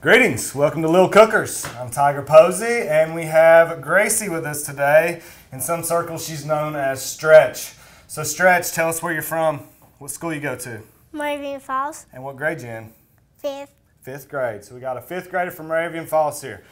Greetings, welcome to Little Cookers. I'm Tiger Posey, and we have Gracie with us today. In some circles, she's known as Stretch. So Stretch, tell us where you're from, what school you go to. Moravian Falls. And what grade you in? Fifth. Fifth grade. So we got a fifth grader from Moravian Falls here.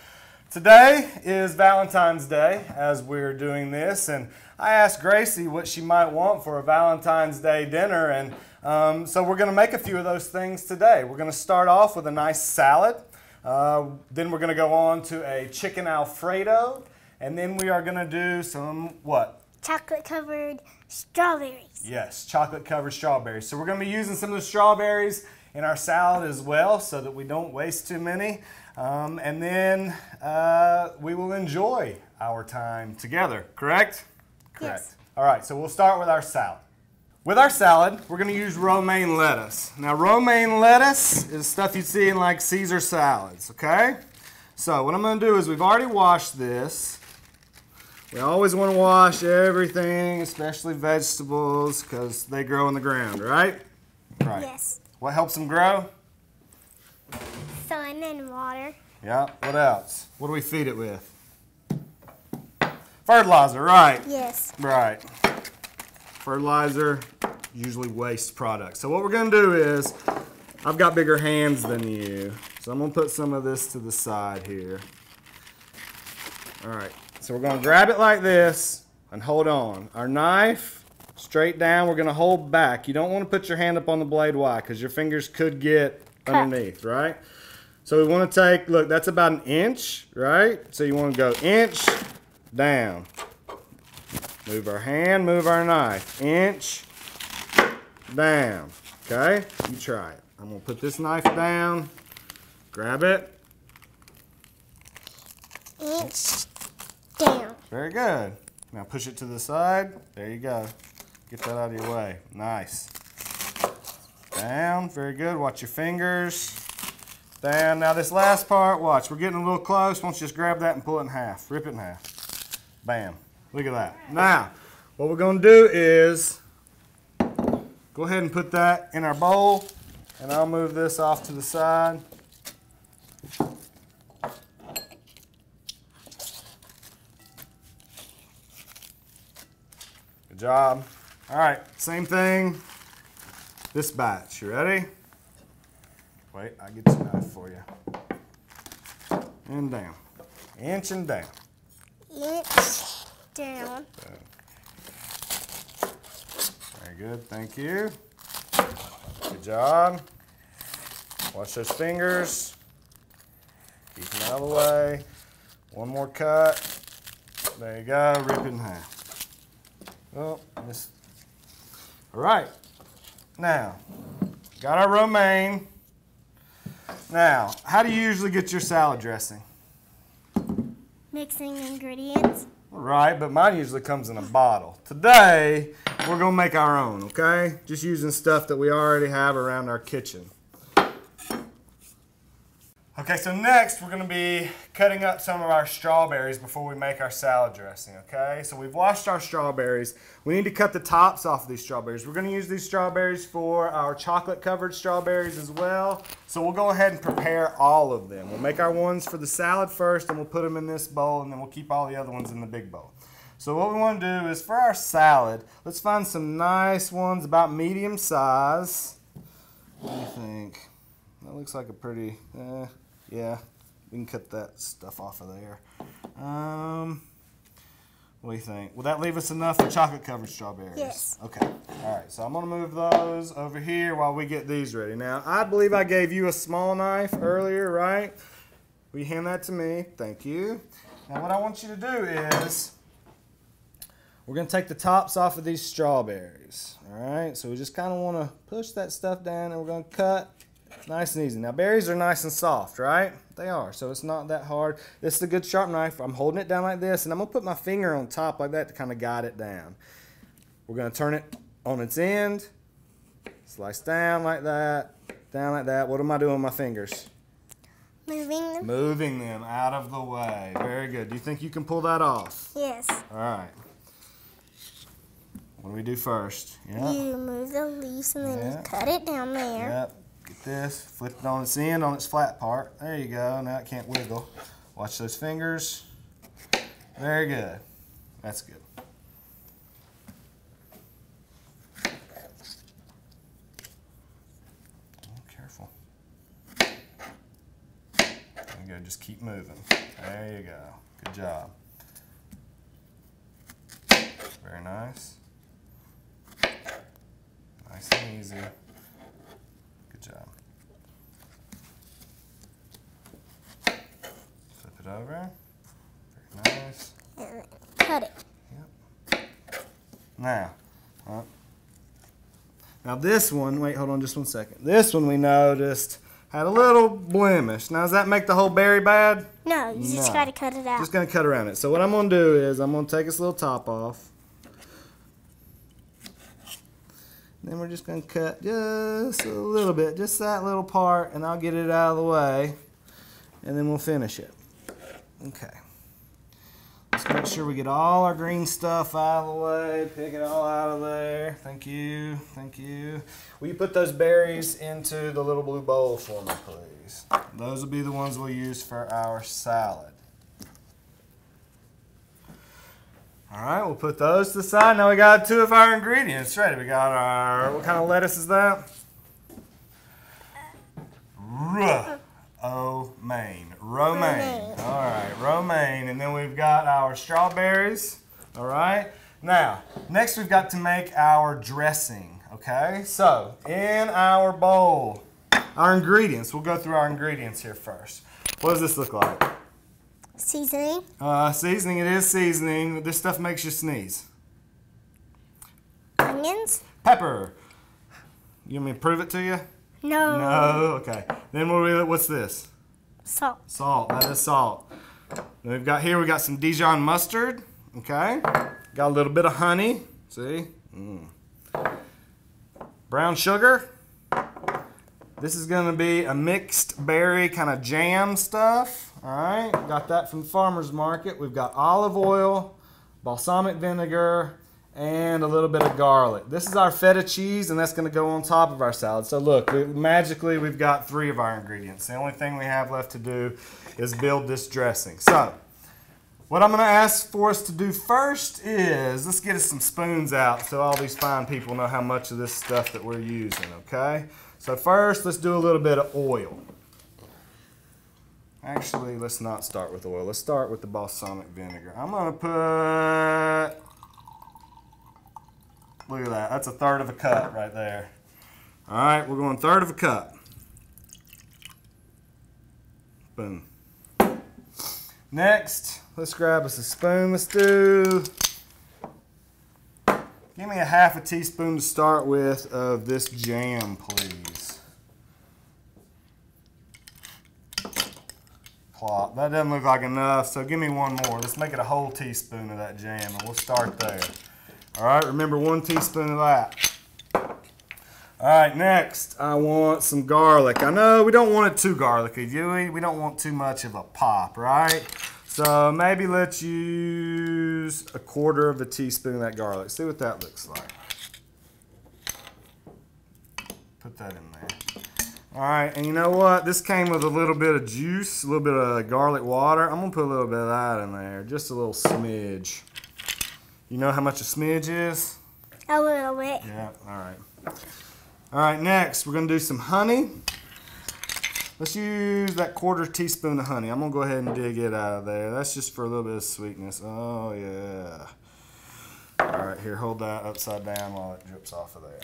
Today is Valentine's Day as we're doing this, and I asked Gracie what she might want for a Valentine's Day dinner, and so we're going to make a few of those things today. We're going to start off with a nice salad. Then we're going to go on to a chicken alfredo, and then we are going to do some what? Chocolate-covered strawberries. Yes, chocolate-covered strawberries. So we're going to be using some of the strawberries in our salad as well so that we don't waste too many. And then we will enjoy our time together, correct? Correct. Yes. All right, so we'll start with our salad. With our salad, we're going to use romaine lettuce. Now, romaine lettuce is stuff you'd see in like Caesar salads, okay? So what I'm going to do is we've already washed this. We always want to wash everything, especially vegetables, because they grow in the ground, right? Right. Yes. What helps them grow? Sun and water. Yeah, what else? What do we feed it with? Fertilizer, right. Yes. Right. Fertilizer, usually waste products. So what we're going to do is, I've got bigger hands than you, so I'm going to put some of this to the side here. All right, so we're going to grab it like this and hold on. Our knife, straight down, we're going to hold back. You don't want to put your hand up on the blade. Why? Because your fingers could get underneath, right? So we want to take, look, that's about an inch, right? So you want to go inch down. Move our hand, move our knife. Inch down. Okay? You try it. I'm going to put this knife down. Grab it. Inch down. Very good. Now push it to the side. There you go. Get that out of your way. Nice. Down. Very good. Watch your fingers. Down. Now this last part, watch. We're getting a little close. Why don't you just grab that and pull it in half. Rip it in half. Bam. Look at that. Now, what we're going to do is go ahead and put that in our bowl, and I'll move this off to the side. Good job. All right, same thing. This batch. You ready? Wait, I'll get some knife for you. And down. Inch and down. Inch down. Very good, thank you. Good job. Watch those fingers. Keep them out of the way. One more cut. There you go, rip it in half. Oh, this. All right, now, got our romaine. Now, how do you usually get your salad dressing? Mixing ingredients. Right, but mine usually comes in a bottle. Today, we're going to make our own, okay? Just using stuff that we already have around our kitchen. Okay, so next we're going to be cutting up some of our strawberries before we make our salad dressing, okay? So we've washed our strawberries. We need to cut the tops off of these strawberries. We're going to use these strawberries for our chocolate-covered strawberries as well. So we'll go ahead and prepare all of them. We'll make our ones for the salad first, and we'll put them in this bowl, and then we'll keep all the other ones in the big bowl. So what we want to do is for our salad, let's find some nice ones about medium size. What do you think? That looks like a pretty, yeah, we can cut that stuff off of there. What do you think? Will that leave us enough for chocolate-covered strawberries? Yes. Okay. All right, so I'm going to move those over here while we get these ready. Now, I believe I gave you a small knife earlier, right? Will you hand that to me? Thank you. Now, what I want you to do is we're going to take the tops off of these strawberries. All right, so we just kind of want to push that stuff down, and we're going to cut nice and easy. Now, berries are nice and soft, right? They are, so it's not that hard. This is a good sharp knife. I'm holding it down like this, and I'm going to put my finger on top like that to kind of guide it down. We're going to turn it on its end, slice down like that, down like that. What am I doing with my fingers? Moving them. Moving them out of the way. Very good. Do you think you can pull that off? Yes. All right. What do we do first? Yep. You move the leaves and then you cut it down there. Yep. Get this, flip it on its end, on its flat part. There you go, now it can't wiggle. Watch those fingers. Very good. That's good. Careful. There you go, just keep moving. There you go. Good job. Very nice. Nice and easy. Good job. Flip it over. Very nice. Cut it. Yep. Now this one, wait, hold on just one second. This one we noticed had a little blemish. Now does that make the whole berry bad? No, you just gotta cut it out. Just gonna cut around it. So what I'm gonna do is I'm gonna take this little top off. Then we're just going to cut just a little bit, just that little part, and I'll get it out of the way, and then we'll finish it. Okay. Let's make sure we get all our green stuff out of the way, pick it all out of there. Thank you, thank you. Will you put those berries into the little blue bowl for me, please? Those will be the ones we'll use for our salad. All right, we'll put those to the side. Now we got 2 of our ingredients ready. We got our, what kind of lettuce is that? Romaine. Romaine. All right, romaine. And then we've got our strawberries. All right. Now, next we've got to make our dressing. Okay, so in our bowl, our ingredients. We'll go through our ingredients here first. What does this look like? Seasoning. Seasoning, it is seasoning. This stuff makes you sneeze. Onions. Pepper. You want me to prove it to you? No. No? Okay. Then what's this? Salt. Salt. That is salt. Then we've got some Dijon mustard. Okay. Got a little bit of honey. See? Brown sugar. This is going to be a mixed berry kind of jam stuff. All right, got that from the farmer's market. We've got olive oil, balsamic vinegar, and a little bit of garlic. This is our feta cheese, and that's going to go on top of our salad. So look, magically we've got 3 of our ingredients. The only thing we have left to do is build this dressing. So what I'm going to ask for us to do first is, let's get us some spoons out so all these fine people know how much of this stuff that we're using, okay? So first, let's do a little bit of oil. Actually, let's not start with oil. Let's start with the balsamic vinegar. I'm going to put, look at that. That's a 1/3 of a cup right there. All right, we're going 1/3 of a cup. Boom. Next, let's grab us a spoon. Let's do, give me a 1/2 teaspoon to start with of this jam, please. Plop. That doesn't look like enough, so give me 1 more. Let's make it a whole teaspoon of that jam, and we'll start there. All right, remember 1 teaspoon of that. All right, next, I want some garlic. I know we don't want it too garlicky, do we? We don't want too much of a pop, right? So maybe let's use 1/4 teaspoon of that garlic. See what that looks like. Put that in there. All right, and you know what? This came with a little bit of juice, a little bit of garlic water. I'm gonna put a little bit of that in there, just a little smidge. You know how much a smidge is? A little bit. Yeah, all right. All right, next we're gonna do some honey. Let's use that 1/4 teaspoon of honey. I'm gonna go ahead and dig it out of there. That's just for a little bit of sweetness. Oh yeah. All right, here, hold that upside down while it drips off of there.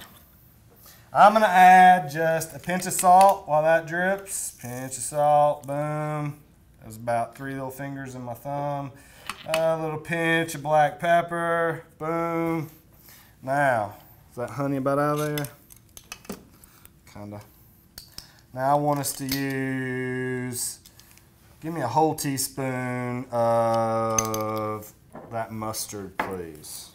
I'm gonna add just a pinch of salt while that drips. Pinch of salt, boom. That was about 3 little fingers in my thumb. A little pinch of black pepper, boom. Now, is that honey about out of there? Kinda. Now I want us to use, give me a whole teaspoon of that mustard, please.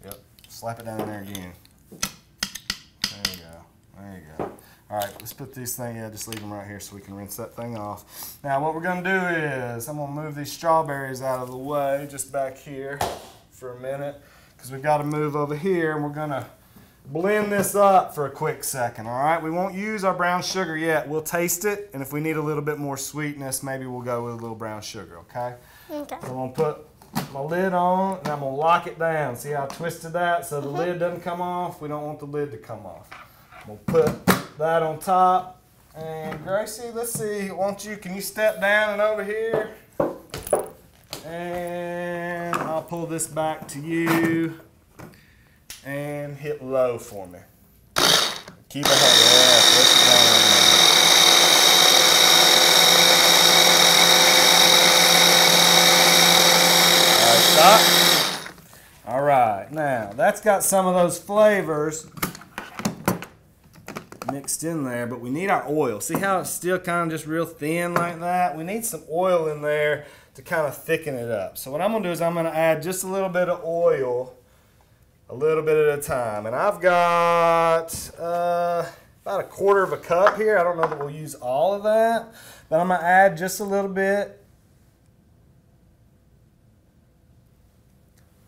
Yep, slap it down in there again. There you go, there you go. All right, let's put these things, yeah, just leave them right here so we can rinse that thing off. Now what we're gonna do is, I'm gonna move these strawberries out of the way, just back here for a minute, because we've got to move over here, and we're gonna blend this up for a quick second, all right? We won't use our brown sugar yet. We'll taste it, and if we need a little bit more sweetness, maybe we'll go with a little brown sugar, okay? Okay. So I'm gonna put my lid on, and I'm gonna lock it down. See how I twisted that so the lid doesn't come off? We don't want the lid to come off. I'm gonna put that on top. And Gracie, let's see, can you step down and over here? And I'll pull this back to you and hit low for me. Keep it hot. Yeah, push it down. All right, stop. All right, now that's got some of those flavors mixed in there, but we need our oil. See how it's still kind of just real thin like that? We need some oil in there to kind of thicken it up. So what I'm gonna do is I'm gonna add just a little bit of oil, a little bit at a time. And I've got about 1/4 cup here. I don't know that we'll use all of that, but I'm gonna add just a little bit.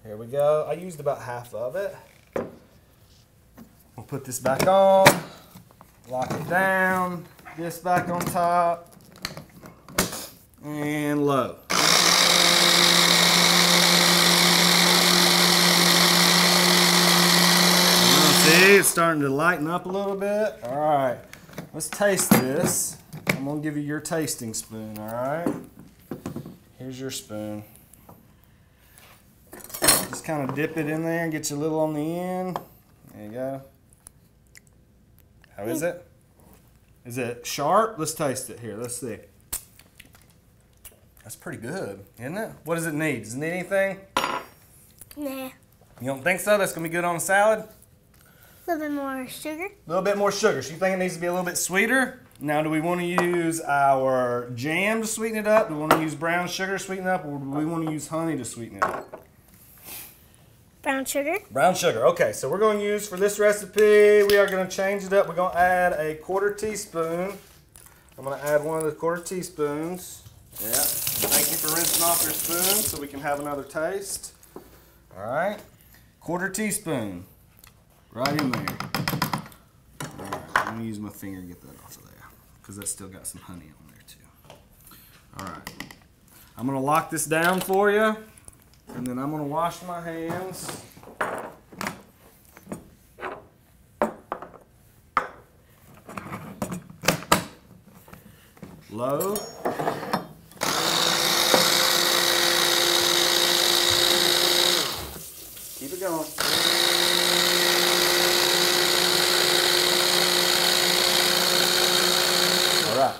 Here we go. I used about half of it. We'll put this back on, lock it down, this back on top, and low. See, it's starting to lighten up a little bit. All right, let's taste this. I'm gonna give you your tasting spoon, all right? Here's your spoon. Just kind of dip it in there and get you a little on the end. There you go. How is it? Is it sharp? Let's taste it here. Let's see. That's pretty good, isn't it? What does it need? Does it need anything? Nah. You don't think so? That's going to be good on a salad? A little bit more sugar. A little bit more sugar. So you think it needs to be a little bit sweeter? Now, do we want to use our jam to sweeten it up? Do we want to use brown sugar to sweeten it up? Or do we want to use honey to sweeten it up? Brown sugar. Brown sugar. Okay, so we're going to use, for this recipe, we are going to change it up. We're going to add a 1/4 teaspoon. I'm going to add one of the 1/4 teaspoons. Yeah. Thank you for rinsing off your spoon so we can have another taste. All right. 1/4 teaspoon. Right in there. All right. I'm going to use my finger to get that off of there because that's still got some honey on there too. All right. I'm going to lock this down for you. And then I'm going to wash my hands. Low. Keep it going. All right.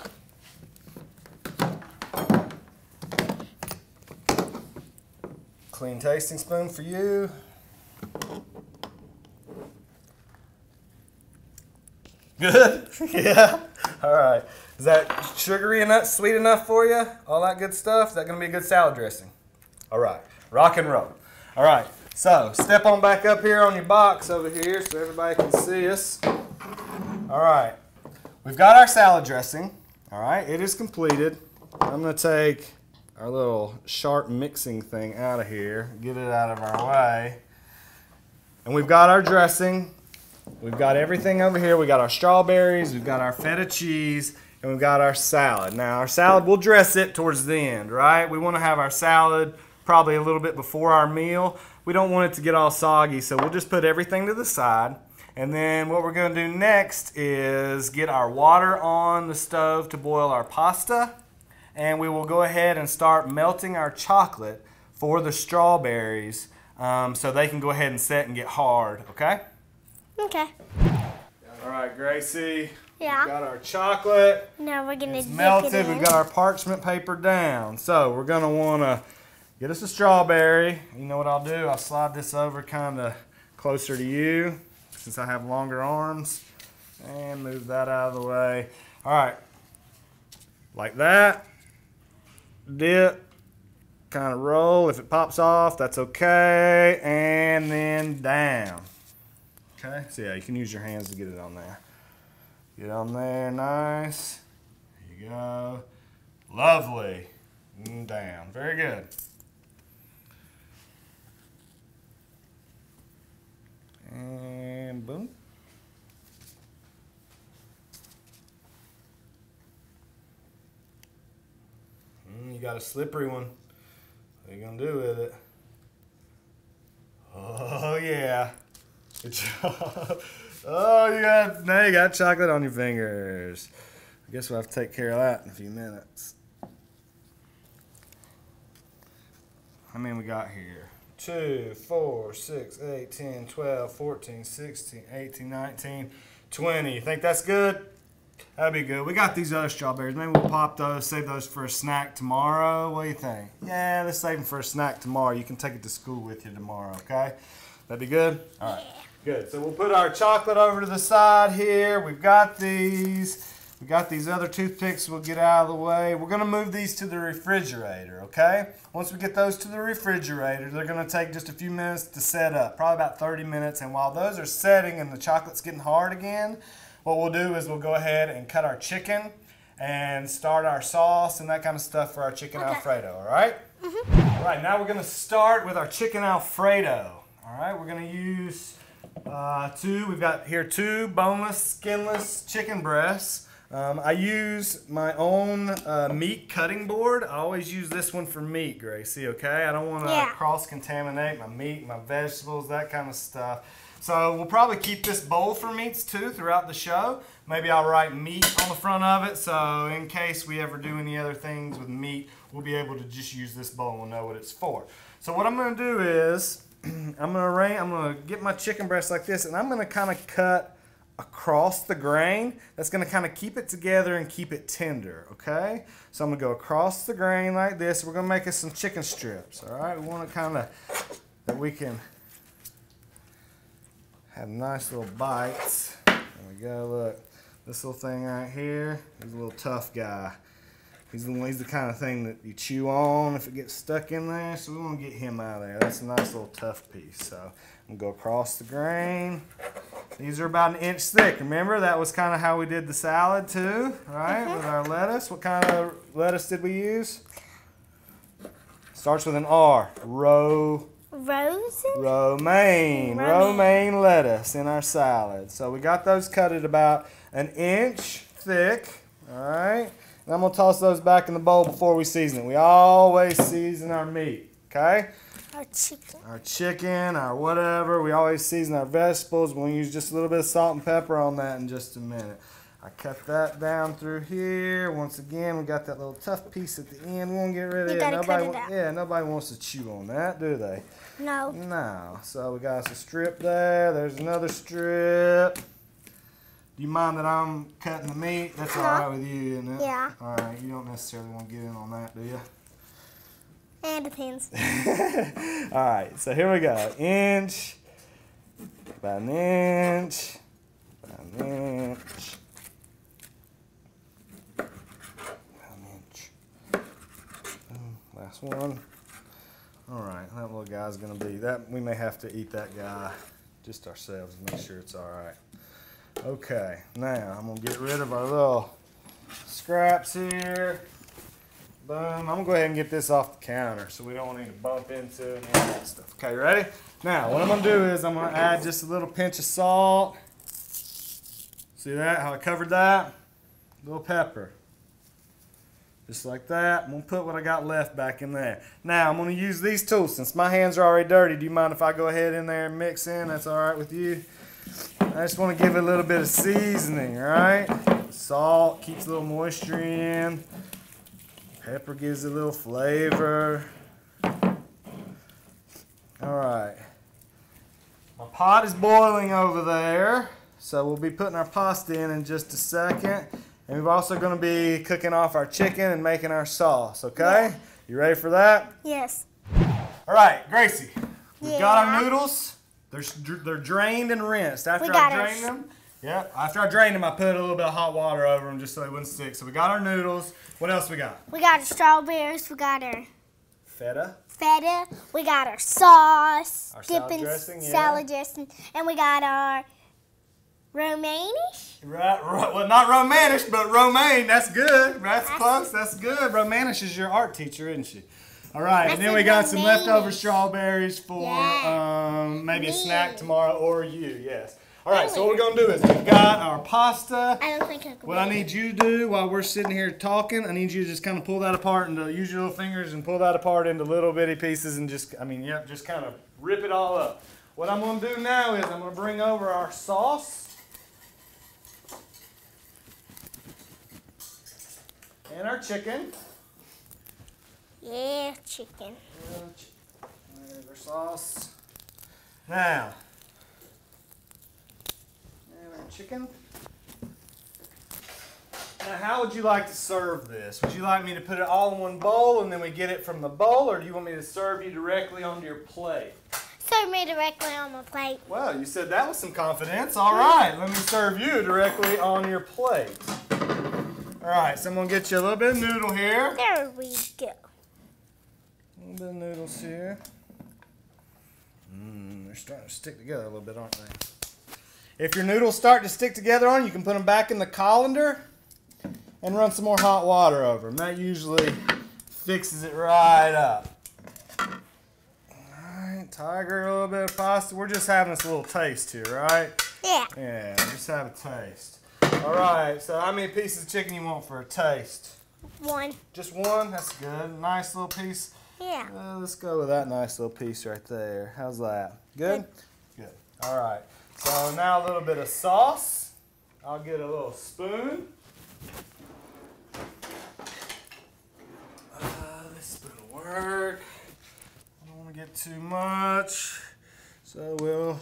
Clean tasting spoon for you. Good? Yeah? All right. Is that sugary enough, sweet enough for you? All that good stuff? Is that going to be a good salad dressing? All right. Rock and roll. All right. So, step on back up here on your box over here so everybody can see us. All right. We've got our salad dressing. All right. It is completed. I'm going to take our little sharp mixing thing out of here, get it out of our way. And we've got our dressing. We've got everything over here. We got our strawberries, we've got our feta cheese, and we've got our salad. Now our salad, we'll dress it towards the end, right? We want to have our salad probably a little bit before our meal. We don't want it to get all soggy, so we'll just put everything to the side. And then what we're going to do next is get our water on the stove to boil our pasta. And we will go ahead and start melting our chocolate for the strawberries so they can go ahead and set and get hard, okay? Okay. All right, Gracie. Yeah. We've got our chocolate. Now we're going to dip melted. it in. We've got our parchment paper down. So we're going to want to get us a strawberry. You know what I'll do? I'll slide this over kind of closer to you since I have longer arms. And move that out of the way. All right. Like that. Dip, kind of roll. If it pops off, that's okay. And then down. Okay, so yeah, you can use your hands to get it on there. Get on there, nice. There you go. Lovely. And down, very good. And boom. you got a slippery one. What are you gonna do with it? Oh yeah. Good job. Oh, now you got chocolate on your fingers. I guess we'll have to take care of that in a few minutes. How many we got here? 2, 4, 6, 8, 10, 12, 14, 16, 18, 19, 20. You think that's good? That'd be good. We got these other strawberries. Maybe we'll pop those, save those for a snack tomorrow. What do you think? Yeah, let's save them for a snack tomorrow. You can take it to school with you tomorrow, okay? That'd be good? All right, good. So we'll put our chocolate over to the side here. We've got these. We got these other toothpicks we'll get out of the way. We're going to move these to the refrigerator, okay? Once we get those to the refrigerator, they're going to take just a few minutes to set up, probably about 30 minutes. And while those are setting and the chocolate's getting hard again, what we'll do is we'll go ahead and cut our chicken and start our sauce and that kind of stuff for our chicken Alfredo, all right? All right, now we're going to start with our chicken Alfredo. All right, we're going to use we've got here 2 boneless, skinless chicken breasts. I use my own meat cutting board. I always use this one for meat, Gracie, okay? I don't want to cross-contaminate my meat, my vegetables, that kind of stuff. So we'll probably keep this bowl for meats too throughout the show. Maybe I'll write meat on the front of it, so in case we ever do any other things with meat, we'll be able to just use this bowl and we'll know what it's for. So what I'm going to do is I'm going to get my chicken breast like this, and I'm going to kind of cut across the grain. That's going to kind of keep it together and keep it tender, okay? So I'm going to go across the grain like this. We're going to make us some chicken strips, all right? We want to kind of, that we can have nice little bites. There we go, look. This little thing right here is a little tough guy. He's the kind of thing that you chew on if it gets stuck in there, so we want to get him out of there. That's a nice little tough piece. So I'm going to go across the grain. These are about 1 inch thick. Remember, that was kind of how we did the salad too, right? With our lettuce. What kind of lettuce did we use? Starts with an R. Romaine lettuce in our salad. So we got those cut at about 1 inch thick, all right? And I'm going to toss those back in the bowl before we season it. We always season our meat, okay? Our chicken, our whatever. We always season our vegetables. We'll use just a little bit of salt and pepper on that in just a minute. I cut that down through here. Once again, we got that little tough piece at the end. We won't get rid of it. Nobody wants to chew on that, do they? No. No. So we got us a strip there. There's another strip. Do you mind that I'm cutting the meat? That's all right with you, isn't it? Yeah. All right. You don't necessarily want to get in on that, do you? It depends. All right. So here we go. Inch. About 1 inch. About 1 inch. About 1 inch. Last one. All right. That little guy's going to be that. We may have to eat that guy just ourselves and make sure it's all right. Okay, now I'm going to get rid of our little scraps here. Boom. I'm going to go ahead and get this off the counter so we don't need to bump into it and all that stuff. Okay, ready? Now, what I'm going to do is I'm going to add just a little pinch of salt. See that? How I covered that? A little pepper. Just like that. I'm going to put what I got left back in there. Now, I'm going to use these tools. Since my hands are already dirty, do you mind if I go ahead in there and mix in? That's all right with you? I just want to give it a little bit of seasoning, all right? Salt keeps a little moisture in. Pepper gives it a little flavor. All right. My pot is boiling over there, so we'll be putting our pasta in just a second. And we're also going to be cooking off our chicken and making our sauce, okay? You ready for that? Yes. All right, Gracie, we've got our noodles. They're drained and rinsed. After I drained them, after I drained them, I put a little bit of hot water over them just so they wouldn't stick. So we got our noodles. What else we got? We got our strawberries. We got our feta. We got our sauce. Our salad dressing, salad dressing. And we got our romanish. Right. Well, not romanish, but romaine. That's good. That's close. That's good. Romanish is your art teacher, isn't she? All right, and then we got some leftover strawberries for maybe a snack tomorrow or you, yes. All right, so what we're going to do is we've got our pasta. I don't think I can. What I need you to do while we're sitting here talking, I need you to just kind of pull that apart into, use your little fingers and pull that apart into little bitty pieces and just, just kind of rip it all up. What I'm going to do now is I'm going to bring over our sauce and our chicken. Yeah, chicken. There's our sauce. Now, and our chicken. Now, how would you like to serve this? Would you like me to put it all in one bowl and then we get it from the bowl, or do you want me to serve you directly onto your plate? Serve me directly on my plate. Well, you said that with some confidence. All right, let me serve you directly on your plate. All right, so I'm going to get you a little bit of noodle here. There we go. A little bit of noodles here. They're starting to stick together a little bit, aren't they? If your noodles start to stick together on, you can put them back in the colander and run some more hot water over them. That usually fixes it right up. Alright, Tiger, a little bit of pasta. We're just having this little taste here, right? Yeah. Yeah, just have a taste. Alright, so how many pieces of chicken you want for a taste? One. Just one? That's good. Nice little piece. Yeah. Let's go with that nice little piece right there. How's that? Good? Good. Alright, so now a little bit of sauce. I'll get a little spoon. This spoon will work. I don't want to get too much. So we'll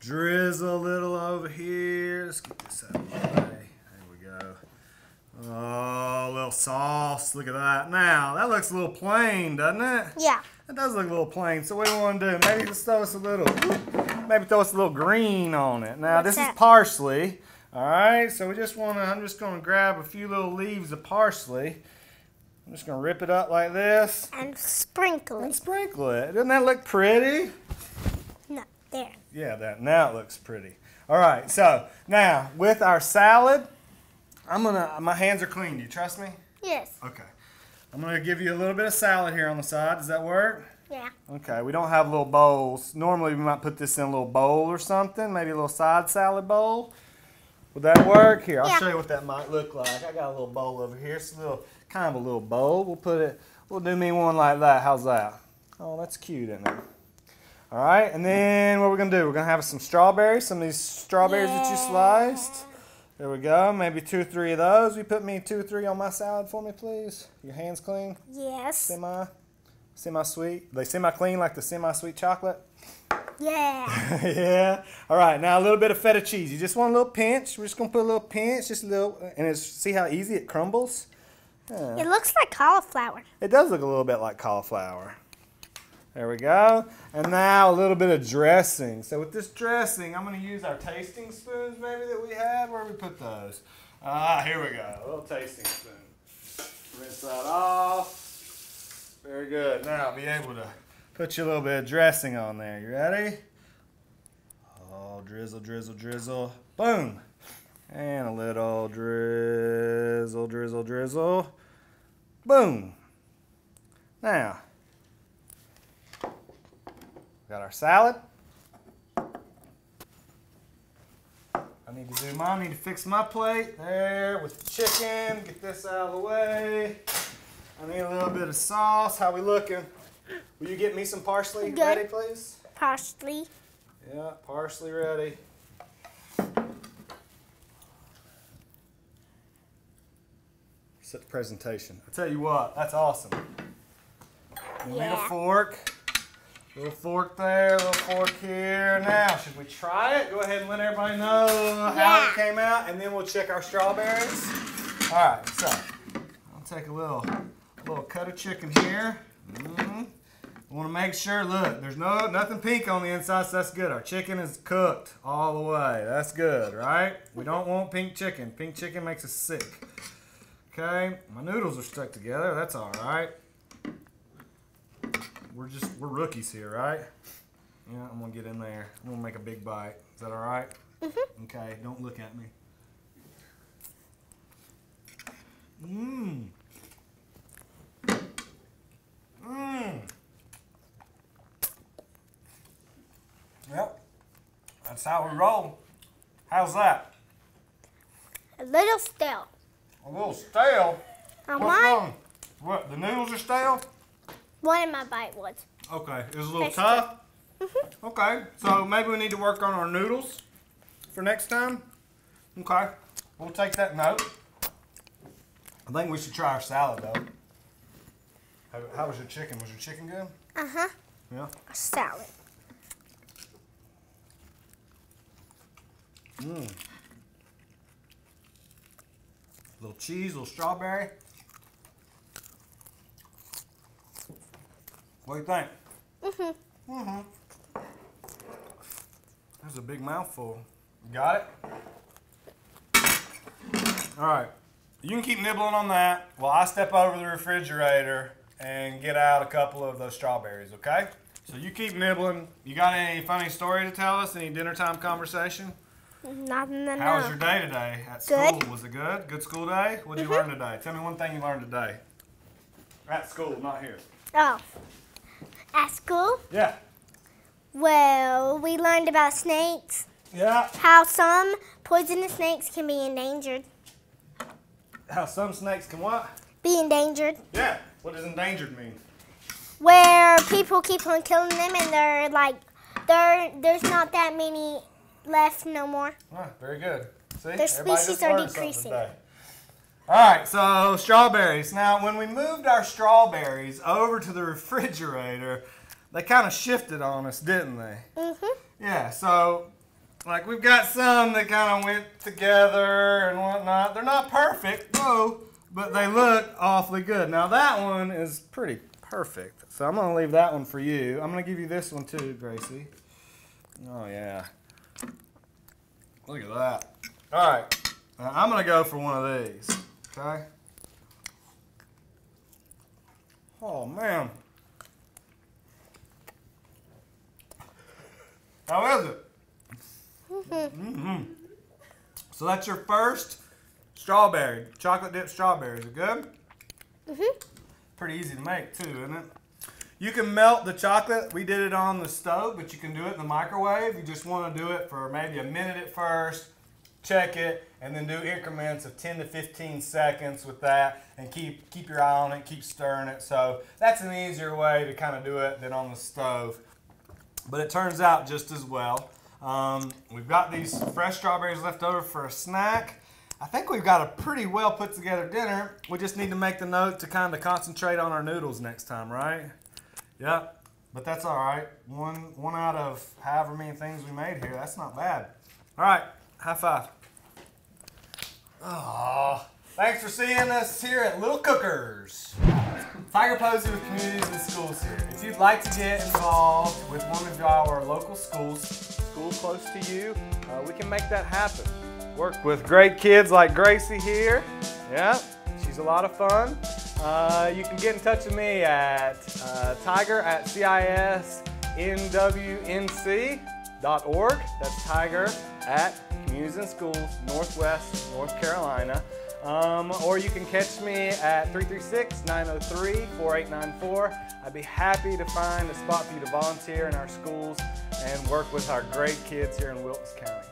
drizzle a little over here. Let's get this out of the way. There we go. Oh, a little sauce. Look at that. Now, that looks a little plain, doesn't it? Yeah. It does look a little plain. So what do we want to do? Maybe just throw us a little green on it. Now, this is parsley. All right, so I'm just going to grab a few little leaves of parsley. I'm just going to rip it up like this. And sprinkle it. And sprinkle it. Doesn't that look pretty? No, there. Yeah, now it looks pretty. All right, so now with our salad, my hands are clean. Do you trust me? Yes. Okay. I'm going to give you a little bit of salad here on the side. Does that work? Yeah. Okay, we don't have little bowls. Normally we might put this in a little bowl or something, maybe a little side salad bowl. Would that work? Here, I'll show you what that might look like. I got a little bowl over here. It's kind of a little bowl. We'll do me one like that. How's that? Oh, that's cute, isn't it? All right, and then what we're going to do, we're going to have some strawberries, some of these strawberries that you sliced. There we go. Maybe 2 or 3 of those. Will you put me 2 or 3 on my salad for me, please? Your hands clean? Yes. Semi-sweet. They semi-clean like the semi-sweet chocolate? Yeah. Yeah. All right, now a little bit of feta cheese. You just want a little pinch. We're just going to put a little pinch, just a little, and see how easy it crumbles? Yeah. It looks like cauliflower. It does look a little bit like cauliflower. There we go. And now a little bit of dressing. So with this dressing, I'm going to use our tasting spoons maybe that we had. Where we put those? Here we go. A little tasting spoon. Rinse that off. Very good. Now I'll be able to put you a little bit of dressing on there. You ready? Oh, drizzle, drizzle, drizzle. Boom. And a little drizzle, drizzle, drizzle. Boom. Now, got our salad. I need to fix my plate there with the chicken. Get this out of the way. I need a little bit of sauce. How we looking? Will you get me some parsley ready, please? Parsley. Yeah, parsley ready. Set the presentation. I tell you what, that's awesome. You need a fork. Little fork there, little fork here. Now, should we try it? Go ahead and let everybody know how it came out, and then we'll check our strawberries. All right, so I'll take a little cut of chicken here. I want to make sure, look, there's nothing pink on the inside, so that's good. Our chicken is cooked all the way. That's good, right? We don't want pink chicken. Pink chicken makes us sick. Okay, my noodles are stuck together. That's all right. We're rookies here, right? Yeah, I'm gonna get in there. I'm gonna make a big bite. Is that all right? Mm-hmm. Okay, don't look at me. Yep, that's how we roll. How's that? A little stale. A little stale? On What's mine, wrong? What, the noodles are stale? one of my bite was. Okay, it was a little That's tough? Mm-hmm. Okay, so maybe we need to work on our noodles for next time? Okay, we'll take that note. I think we should try our salad though. How was your chicken? Was your chicken good? Uh-huh. Yeah. A salad. Little cheese, little strawberry. What do you think? That's a big mouthful. You got it? All right. You can keep nibbling on that while I step over to the refrigerator and get out a couple of those strawberries, okay? So you keep nibbling. You got any funny story to tell us? Any dinner time conversation? Nothing to know. How was your day today at school? Good. Was it good? Good school day? What did you learn today? Tell me one thing you learned today. At school, not here. Oh. At school? Yeah. Well, we learned about snakes. Yeah. How some poisonous snakes can be endangered. How some snakes can what? Be endangered. Yeah. What does endangered mean? Where people keep on killing them and they're like, there's not that many left no more. Ah, very good. See? Their Everybody species just are learned something decreasing. today. All right, so strawberries. Now, when we moved our strawberries over to the refrigerator, they kind of shifted on us, didn't they? Yeah, so like we've got some that kind of went together and whatnot. They're not perfect, no, but they look awfully good. Now that one is pretty perfect, so I'm gonna leave that one for you. I'm gonna give you this one too, Gracie. Oh yeah, look at that. All right, now I'm gonna go for one of these. Okay. Oh man. How is it? So that's your first strawberry, chocolate dipped strawberry. Is it good? Pretty easy to make too, isn't it? You can melt the chocolate. We did it on the stove, but you can do it in the microwave. You just want to do it for maybe a minute at first, check it, and then do increments of 10 to 15 seconds with that, and keep your eye on it, keep stirring it. So that's an easier way to kind of do it than on the stove. But it turns out just as well. We've got these fresh strawberries left over for a snack. I think we've got a pretty well put together dinner. We just need to make the note to kind of concentrate on our noodles next time, right? Yep, but that's all right. One out of however many things we made here, that's not bad. All right, high five. Oh, thanks for seeing us here at Little Cookers. Tiger Posey with Communities and Schools here. If you'd like to get involved with one of our local schools, school close to you, we can make that happen. Work with great kids like Gracie here. Yeah, she's a lot of fun. You can get in touch with me at tiger@cisnwnc.org. That's tiger@Communities and Schools, Northwest, North Carolina. Or you can catch me at 336-903-4894. I'd be happy to find a spot for you to volunteer in our schools and work with our great kids here in Wilkes County.